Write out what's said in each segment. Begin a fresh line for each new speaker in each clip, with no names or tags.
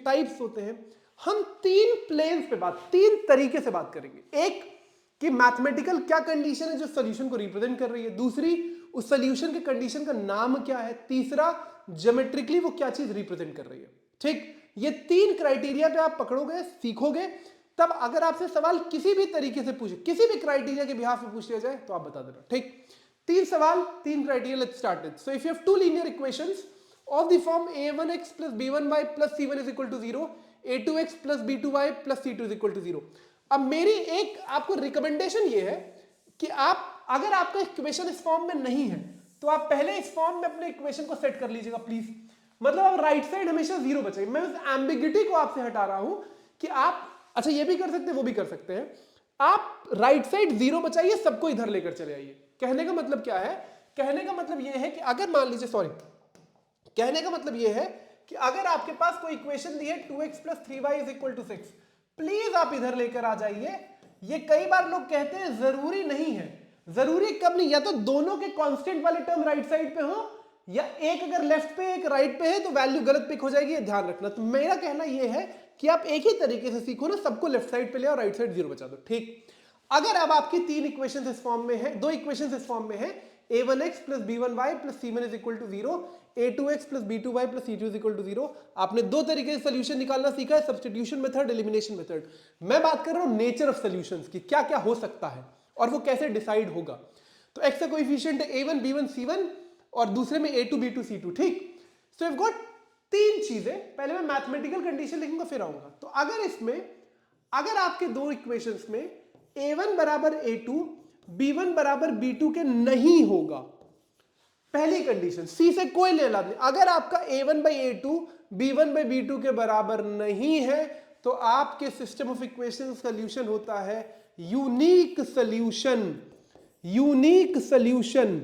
Types होते हैं, हम तीन प्लेन्स पे तीन तरीके से बात करेंगे। एक कि मैथमेटिकल क्या कंडीशन है जो सॉल्यूशन को रिप्रेजेंट कर रही है, दूसरी उस सॉल्यूशन के कंडीशन का नाम क्या है, तीसरा ज्योमेट्रिकली वो क्या चीज रिप्रेजेंट कर रही है। ठीक, ये तीन क्राइटेरिया पे आप पकड़ोगे, सीखोगे, तब अगर आपसे सवाल किसी भी तरीके से पूछे, किसी भी क्राइटेरिया के बिहाफ पे पूछ लिया जाए तो आप बता देना। ठीक, तीन सवाल, तीन criteria, let's start it. So if you have two linear equations of the form a1x plus b1y plus c1 is equal to 0, a2x plus b2y plus c2 is equal to 0। अब मेरी एक आपको रिकमेंडेशन ये है कि आप अगर आपका इक्वेशन इस फॉर्म में नहीं है तो आप पहले इस फॉर्म में अपने इक्वेशन को सेट कर लीजिएगा प्लीज। मतलब आप राइट साइड हमेशा जीरो बचाइए। मैं उस एम्बिग्यूटी को आपसे हटा रहा हूं कि आप अच्छा ये भी कर सकते हैं, वो भी कर सकते हैं, आप राइट साइड जीरो बचाइए, सबको इधर लेकर चले आइए। कहने का मतलब क्या है, कहने का मतलब यह है कि अगर मान लीजिए कहने का मतलब यह है कि अगर आपके पास कोई इक्वेशन दी है 2x plus 3y is equal to 6, please आप इधर लेकर आ जाइए। ये कई बार लोग कहते हैं जरूरी नहीं है, जरूरी कब नहीं, या तो दोनों के कांस्टेंट वाले टर्म राइट साइड पे हो, या एक अगर लेफ्ट पे एक राइट पे है तो वैल्यू गलत पिक हो जाएगी, ये ध्यान रखना। तो मेरा कहना यह है कि आप एक ही तरीके से सीखो ना, सबको लेफ्ट साइड पे ले और राइट साइड जीरो बचा दो। ठीक, अगर अब आपकी तीन इक्वेशंस इस फॉर्म में है, दो इक्वेशंस इस फॉर्म में है, a1x plus b1y plus c1 is equal to 0, a2x plus b2y plus c2 is equal to 0। आपने दो तरीके से सॉल्यूशन निकालना सीखा है, सब्स्टिट्यूशन मेथड, एलिमिनेशन मेथड। मैं बात कर रहा हूं नेचर ऑफ सॉल्यूशंस की, क्या क्या हो सकता है और वो कैसे डिसाइड होगा। तो x का कोएफिशिएंट है a1 b1 c1 और दूसरे में a2 b2 c2। ठीक, सो आई हैव गॉट तीन चीजें। पहले मैं मैथमेटिकल कंडीशन लिखूंगा फिर आऊंगा। तो अगर इसमें, अगर आपके दो इक्वेशंस में a1 बराबर a2 b1 बराबर b2 के नहीं होगा, पहली कंडीशन सी से कोई लेना नहीं, अगर आपका a1 by a2 b1 by b2 के बराबर नहीं है तो आपके सिस्टम ऑफ इक्वेशन सॉल्यूशन होता है यूनिक सॉल्यूशन। यूनिक सॉल्यूशन,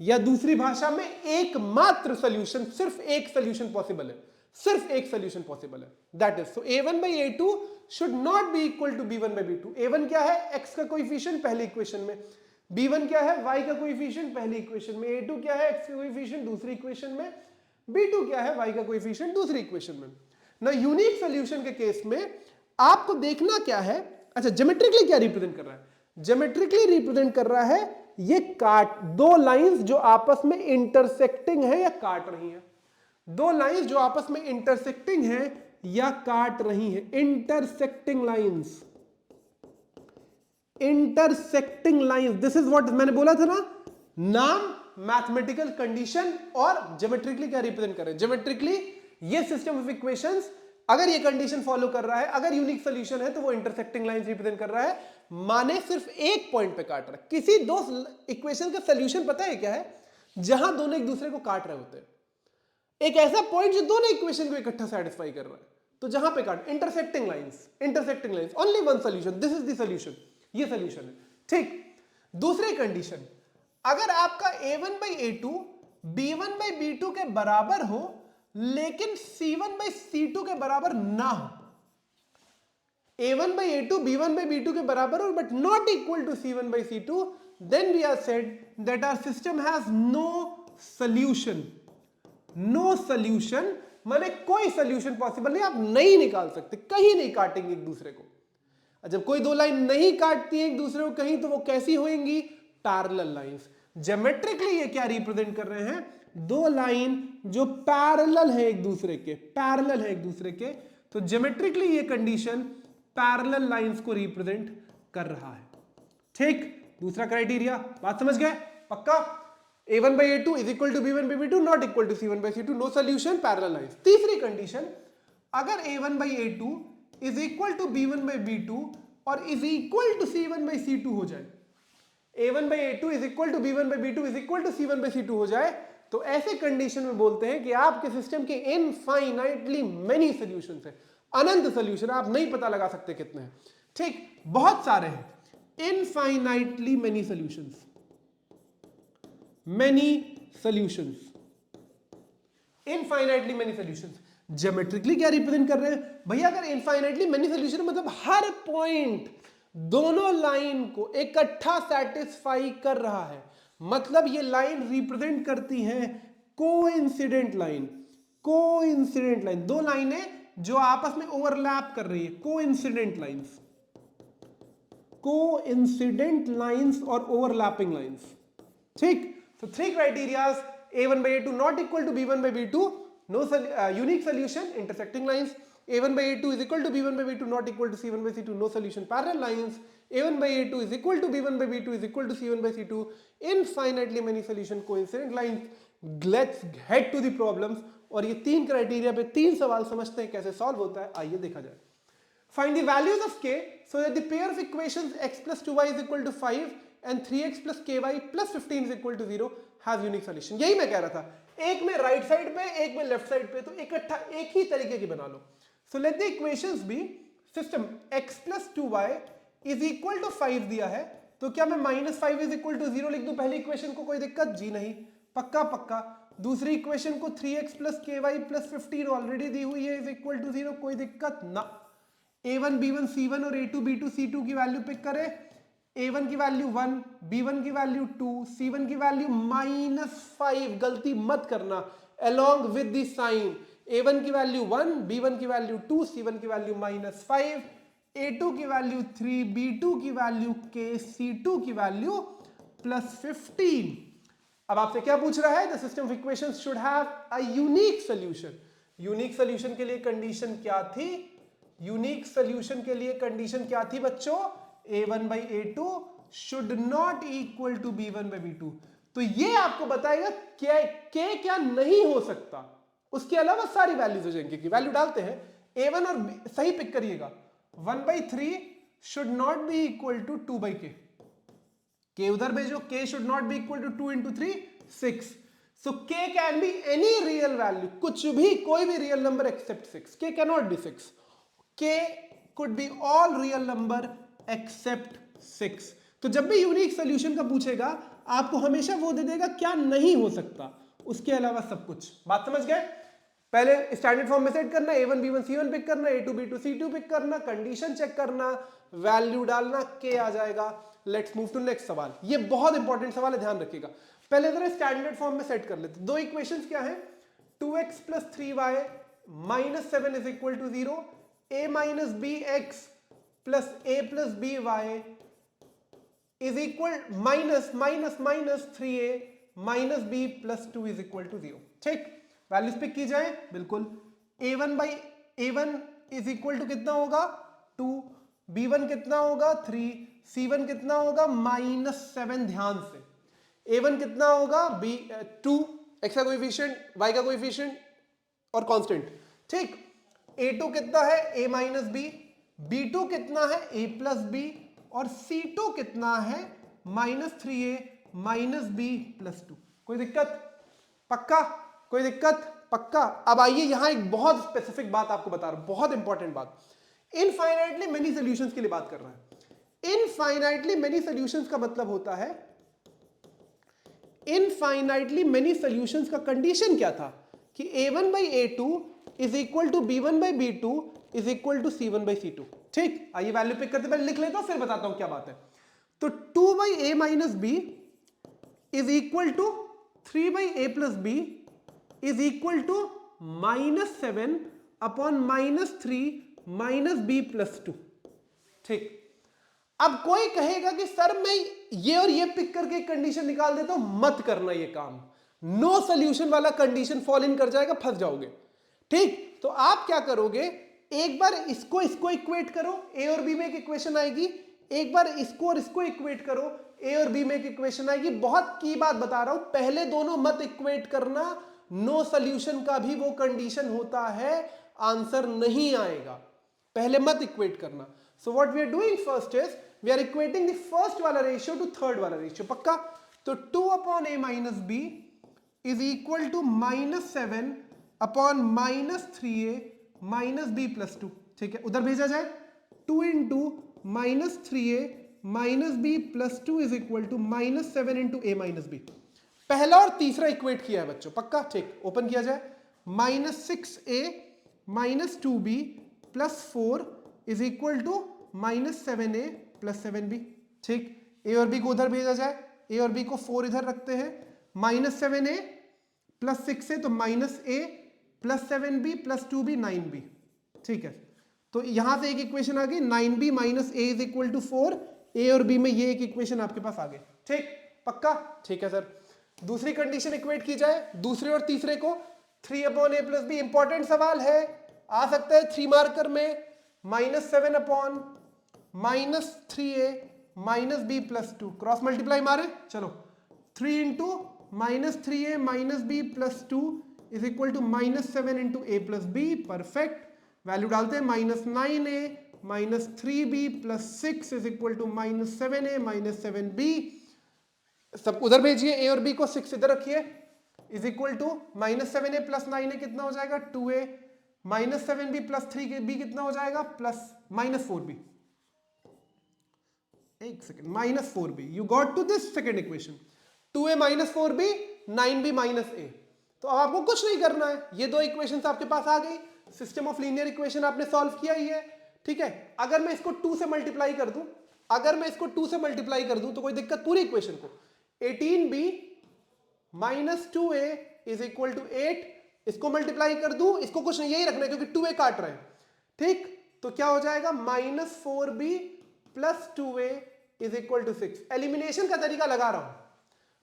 या दूसरी भाषा में एकमात्र सॉल्यूशन, सिर्फ एक सॉल्यूशन पॉसिबल है, सिर्फ एक सॉल्यूशन पॉसिबल है, that is. So a1 by a2 should not be equal to b1 by b2। a1 क्या है, x का कोएफिशिएंट पहले इक्वेशन में, b1 क्या है, y का कोएफिशिएंट पहली इक्वेशन में, a2 क्या है, x का कोएफिशिएंट दूसरी इक्वेशन में, b2 क्या है, y का कोएफिशिएंट दूसरी इक्वेशन में। ना यूनिक सॉल्यूशन के केस में आपको देखना क्या है, अच्छा ज्योमेट्रिकली क्या रिप्रेजेंट कर रहा है, ज्योमेट्रिकली रिप्रेजेंट कर रहा है ये काट, दो लाइंस जो आपस में इंटरसेक्टिंग है या काट रही है, दो लाइंस जो आपस में इंटरसेक्टिंग है या काट रही है, intersecting lines, intersecting lines, this is what मैंने बोला था ना, नाम, मैथमेटिकल कंडीशन और ज्योमेट्रिकली क्या रिप्रेजेंट कर रहे हैं। ज्योमेट्रिकली ये सिस्टम ऑफ इक्वेशंस अगर ये कंडीशन फॉलो कर रहा है, अगर यूनिक सॉल्यूशन है तो वो इंटरसेक्टिंग लाइंस रिप्रेजेंट कर रहा है, माने सिर्फ एक पॉइंट पे काट रहा है। किसी दो इक्वेशन का सॉल्यूशन पता है क्या है, जहां दोनों एक दूसरे को काट रहे होते हैं, एक ऐसा पॉइंट जो दोनों इक्वेशन को इकट्ठा सेटिस्फाई कर रहा है, तो जहां पे काट, intersecting lines, intersecting lines, only one solution, this is the solution, ये सॉल्यूशन है। ठीक, दूसरी कंडीशन, अगर आपका a1 by a2 b1 by b2 के बराबर हो लेकिन c1 by c2 के बराबर ना हो, a1 by a2 b1 by b2 के बराबर हो but not equal to c1 by c2, then we are said that our system has no solution। No solution माने कोई सॉल्यूशन पॉसिबल नहीं, आप नहीं निकाल सकते, कहीं नहीं काटेंगे एक दूसरे को। जब कोई दो लाइन नहीं काटती है एक दूसरे को कहीं, तो वो कैसी होंगी, पैरेलल लाइंस। ज्योमेट्रिकली ये क्या रिप्रेजेंट कर रहे हैं, दो लाइन जो पैरेलल है एक दूसरे के, पैरेलल है एक दूसरे के, तो ज्योमेट्रिकली ये कंडीशन पैरेलल लाइंस को रिप्रेजेंट कर रहा है। ठीक, दूसरा क्राइटेरिया, बात समझ गए पक्का, a1 by a2 is equal to b1 by b2 not equal to c1 by c2, no solution, parallel lines। तीसरी कंडीशन, अगर a1 by a2 is equal to b1 by b2 और is equal to c1 by c2 हो जाए, a1 by a2 is equal to b1 by b2 is equal to c1 by c2 हो जाए, तो ऐसे condition में बोलते हैं कि आपके सिस्टम के इनफाइनाइटली मेनी सॉल्यूशंस है, अनंत सॉल्यूशन, आप नहीं पता लगा सकते कितने हैं। ठीक, बहुत सारे हैं, infinitely many solutions, many solutions, infinitely many solutions। Geometrically क्या रिप्रेजेंट कर रहे हैं भैया, अगर इनफाइनाइटली मेनी सॉल्यूशन मतलब हर पॉइंट दोनों लाइन को इकट्ठा सेटिस्फाई कर रहा है, मतलब ये लाइन रिप्रेजेंट करती है कोइंसिडेंट लाइन। कोइंसिडेंट लाइन, दो लाइनें जो आपस में ओवरलैप कर रही है, कोइंसिडेंट लाइंस, कोइंसिडेंट लाइंस और ओवरलैपिंग लाइंस। ठीक, so three criterias, a1 by a2 not equal to b1 by b2, no unique solution, intersecting lines. a1 by a2 is equal to b1 by b2 not equal to c1 by c2, no solution, parallel lines. a1 by a2 is equal to b1 by b2 is equal to c1 by c2, infinitely many solution, coincident lines. Let's get to the problems. और ये तीन criteria पे तीन सवाल समझते हैं कैसे solve होता है, आइए देखा जाए। Find the values of k so that the pair of equations x plus 2y is equal to 5 and 3x plus ky plus 15 is equal to 0 has unique solution। यही मैं कह रहा था, एक में राइट साइड पे एक में लेफ्ट साइड पे, तो इकट्ठा एक ही तरीके की बना लो। So let the equations be system x plus 2y is equal to 5 दिया है, तो क्या मैं -5 is equal to 0 लिख दूं पहली इक्वेशन को? कोई दिक्कत जी नहीं, पक्का पक्का। दूसरी इक्वेशन को 3x plus ky plus 15 already दी हुई है, इज इक्वल टू 0, कोई दिक्कत ना। a1 b1 c1 और a2 b2 c2 की वैल्यू पिक करें, a1 की वैल्यू 1, b1 की वैल्यू 2, c1 की वैल्यू -5, गलती मत करना, along with the sign, a1 की वैल्यू 1, b1 की वैल्यू 2, c1 की वैल्यू -5, a2 की वैल्यू 3, b2 की वैल्यू k, c2 की वैल्यू +15। अब आपसे क्या पूछ रहा है? The system of equations should have a unique solution. Unique solution के लिए कंडीशन क्या थी? यूनिक सॉल्यूशन के लिए कंडीशन क्या थी बच्चों? a1 by a2 should not equal to b1 by b2। तो ये आपको बताएगा क्या क्या नहीं हो सकता, उसके अलावा सारी वैल्यूज हो जाएंगी कि वैल्यू डालते हैं। a1 और b, सही पिक करिएगा, 1/3 should not be equal to 2/k, k उधर भेजो, k should not be equal to 2 into 3 6, so k can be any real value, कुछ भी, कोई भी real number except 6, k cannot be 6, k could be all real number except 6। तो जब भी unique solution का पूछेगा आपको हमेशा वो दे देगा क्या नहीं हो सकता, उसके अलावा सब कुछ। बात समझ गए? पहले स्टैंडर्ड फॉर्म में सेट करना, a1 b1 c1 पिक करना, a2 b2 c2 पिक करना, कंडीशन चेक करना, वैल्यू डालना, k आ जाएगा। लेट्स मूव टू नेक्स्ट सवाल, ये बहुत इंपॉर्टेंट सवाल है, ध्यान रखिएगा। पहले जरा स्टैंडर्ड फॉर्म में सेट कर लेते। दो इक्वेशंस क्या है? 2x plus 3y -7 is equal to 0, a minus bx plus a plus by is equal minus 3a minus b plus 2 is equal to 0। ठीक, वैल्यूज पिक की जाए, बिल्कुल। a1 by a1 is equal to कितना होगा? 2, b1 कितना होगा? 3, c1 कितना होगा? -7। ध्यान से, a1 कितना होगा? 2, x का कोएफिशिएंट, y का कोएफिशिएंट और कांस्टेंट। ठीक, a2 कितना है? a minus b, b2 कितना है? a plus b, और c2 कितना है? -3a minus b plus 2। कोई दिक्कत? पक्का? कोई दिक्कत? पक्का। अब आइए यहां एक बहुत स्पेसिफिक बात आपको बता रहा हूं, बहुत इंपॉर्टेंट बात। इनफाइनाइटली मेनी सॉल्यूशंस के लिए बात कर रहा है। इनफाइनाइटली मेनी सॉल्यूशंस का मतलब होता है, इनफाइनाइटली मेनी सॉल्यूशंस का कंडीशन क्या था? कि a1 by a2 is equal to b1 by b2 is equal to c1 by c2। ठीक, आइए वैल्यू पिक करते, पहले लिख लेता हूं फिर बताता हूं क्या बात है। तो 2 by a minus b is equal to 3 by a plus b is equal to -7 upon -3 minus b plus 2। ठीक, अब कोई कहेगा कि सर मैं ये और ये पिक करके कंडीशन निकाल देता हूं, मत करना ये काम, नो सॉल्यूशन वाला कंडीशन फॉल इन कर जाएगा, फंस जाओगे। ठीक, तो आप क्या करोगे, एक बार इसको इक्वेट करो, ए और बी में एक इक्वेशन आएगी, एक बार इसको और इसको इक्वेट करो, ए और बी में एक इक्वेशन आएगी। बहुत की बात बता रहा हूं, पहले दोनों मत इक्वेट करना, नो सॉल्यूशन का भी वो कंडीशन होता है, आंसर नहीं आएगा, पहले मत इक्वेट करना। So what we are doing first is we are equating the first वाला रेशियो टू थर्ड वाला रेशियो। पक्का? तो 2 upon a minus b is equal to -7 upon -3a minus b plus 2। ठीक है, उधर भेजा जाए, 2 into -3a minus b plus 2 is equal to -7 into a minus b। पहला और तीसरा इक्वेट किया है बच्चों, पक्का? ठीक, ओपन किया जाए, -6a minus 2b plus 4 is equal to -7a plus 7b। ठीक, a और b को उधर भेजा जाए, a और b को 4 इधर रखते हैं, -7a plus 6 है तो -a plus 7b plus 2b 9b। ठीक है, तो यहां से एक इक्वेशन आ गई 9b minus a is equal to 4। A और बी में ये एक इक्वेशन आपके पास आ गई। ठीक, पक्का? ठीक है सर। दूसरी कंडीशन इक्वेट की जाए, दूसरे और तीसरे को 3 upon a plus b. Important सवाल है, आ सकता है 3 मार्कर में, -7 upon -3a minus b plus 2, cross multiply मारे, चलो 3 into -3a minus b plus 2 is equal to -7 into a plus b. Perfect, value डालते हैं, -9a minus 3b plus 6 is equal to -7a minus 7b। सब उधर भेजिए, ए और B को, 6 इधर रखिए, is equal to -7a plus 9a कितना हो जाएगा 2a, -7b प्लस 3b कितना हो जाएगा प्लस -4b। एक second, -4b, you got to this second equation, 2a minus 4b 9b minus a। तो अब आपको कुछ नहीं करना है, ये दो इक्वेशन आपके पास आ गई, सिस्टम ऑफ लीनियर इक्वेशन आपने सॉल्व किया ही है। ठीक है, अगर मैं इसको 2 से मल्टीप्लाई कर दूं, अगर मैं इसको 2 से मल्टीप्लाई कर दूं तो कोई दिक्कत? पूरी इक्वेशन को 18b minus 2a is equal to 8, इसको मल्टीप्लाई कर दूं, इसको कुछ नहीं, यही रखना है क्योंकि 2a काट रहे हैं। ठीक, तो क्या हो जाएगा -4b plus 2a is equal to 6। Elimination का तरीका लगा रहा हूं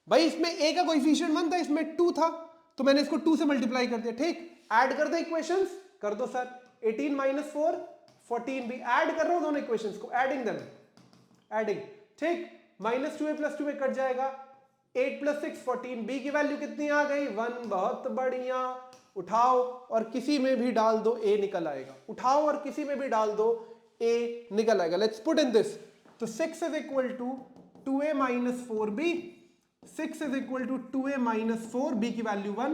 भाई, इसमें a का कोएफिशिएंट 1 था, इसमें 2 था, तो मैंने इसको 2 से मल्टीप्लाई कर दिया। ठीक, ऐड कर दो इक्वेशंस, कर दो सर, 18 माइनस 4 14 भी ऐड कर रहा हूं, दोनों इक्वेशंस को, एडिंग देम, एडिंग। ठीक, -2a प्लस 2a कट जाएगा, 8 प्लस 6 14, b की वैल्यू कितनी आ गई 1। बहुत बढ़िया, उठाओ और किसी में भी डाल दो, a निकल आएगा, उठाओ और किसी में भी डाल दो, a निकल आएगा। लेट्स पुट इन दिस, तो 6 is equal to 2a minus 4b, 6 is equal to 2a minus 4, b की value 1,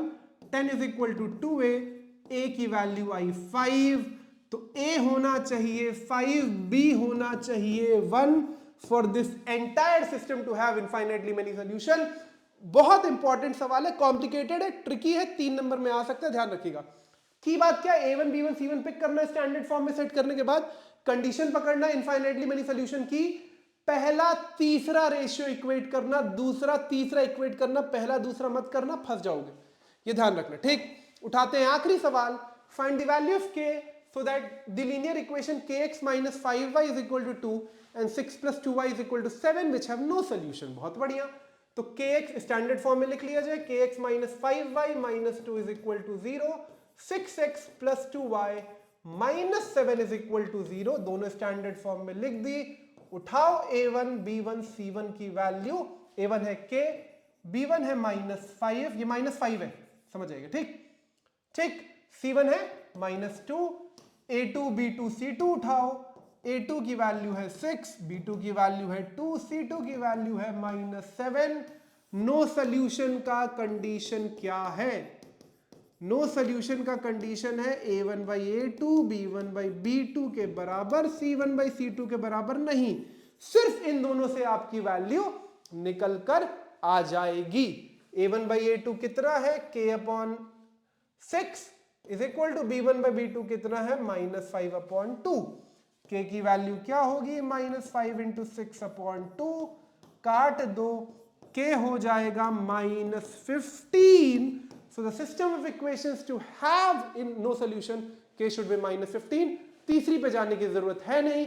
10 is equal to 2a, a की वैल्यू आई 5, तो a होना चाहिए 5, b होना चाहिए 1 for this entire system to have infinitely many solution. बहुत इंपॉर्टेंट सवाल है, कॉम्प्लिकेटेड है, ट्रिकी है, 3 नंबर में आ सकता है, ध्यान रखिएगा। की बात क्या है, a1 b1 c1 पिक करना है, स्टैंडर्ड फॉर्म में सेट करने के बाद कंडीशन पकड़ना इनफाइनाइटली मेनी सॉल्यूशन की, पहला तीसरा रेशियो इक्वेट करना, दूसरा तीसरा इक्वेट करना, पहला दूसरा मत करना, फंस जाओगे, ये ध्यान रखना। ठीक, उठाते हैं आखिरी सवाल, find the value of k so that the linear equation kx minus 5y is equal to 2 and 6 plus 2y is equal to 7 which have no solution। बहुत बढ़िया, तो kx स्टैंडर्ड फॉर्म में लिख लिया जाए, kx minus 5y minus 2 is equal to 0, 6x plus 2y minus 7 is equal to 0, दोनों standard form में लिख दी। उठाओ a1 b1 c1 की वैल्यू, a1 है k, b1 है -5, ये -5 है, समझ जाएगा। ठीक ठीक, c1 है -2, a2 b2 c2 उठाओ, a2 की वैल्यू है 6, b2 की वैल्यू है 2, c2 की वैल्यू है -7। नो सॉल्यूशन का कंडीशन क्या है? नो सॉल्यूशन का कंडीशन है a1 by a2 b1 by b2 के बराबर, c1 by c2 के बराबर नहीं, सिर्फ इन दोनों से आपकी वैल्यू निकल कर आ जाएगी। a1 by a2 कितना है, k upon 6 is equal to b1 by b2 कितना है -5 अपॉन 2, k की वैल्यू क्या होगी -5 इंटू 6 अपॉन 2, काट दो, k हो जाएगा -15। So the system of equations to have in no solution k should be -15। तीसरी पे जाने की जरूरत है नहीं।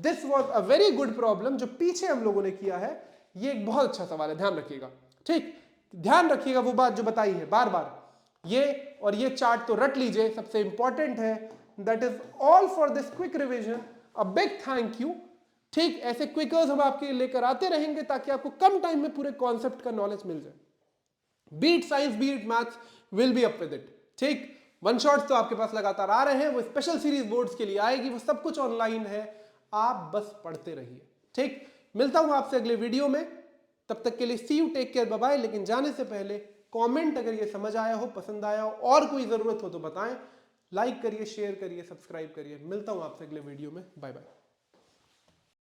This was a very good problem जो पीछे हम लोगों ने किया है, ये एक बहुत अच्छा सवाल है, ध्यान रखिएगा। ठीक, ध्यान रखिएगा वो बात जो बताई है बार बार, ये और ये चार्ट तो रट लीजिए, सबसे इंपॉर्टेंट है। That is all for this quick revision, a big thank you. ठीक, ऐसे क्विकर्स हम आपके लिए लेकर आते रहेंगे ताकि आपको कम टाइम में पूरे कॉन्सेप्ट का नॉलेज मिल जाए। Beat science beat maths will be up with it. ठीक, वन शॉट्स तो आपके पास लगातार आ रहे हैं, वो स्पेशल सीरीज बोर्ड्स के लिए आएगी, वो सब कुछ ऑनलाइन है, आप बस पढ़ते रहिए। ठीक, मिलता हूं आपसे अगले वीडियो में, तब तक के लिए see you, take care, bye bye. लेकिन जाने से पहले कमेंट अगर ये समझ आया हो, पसंद आया हो और कोई जरूरत हो तो बताएं, लाइक करिए, शेयर करिए, सब्सक्राइब करिए। मिलता हूं आपसे अगले वीडियो में, बाय बाय।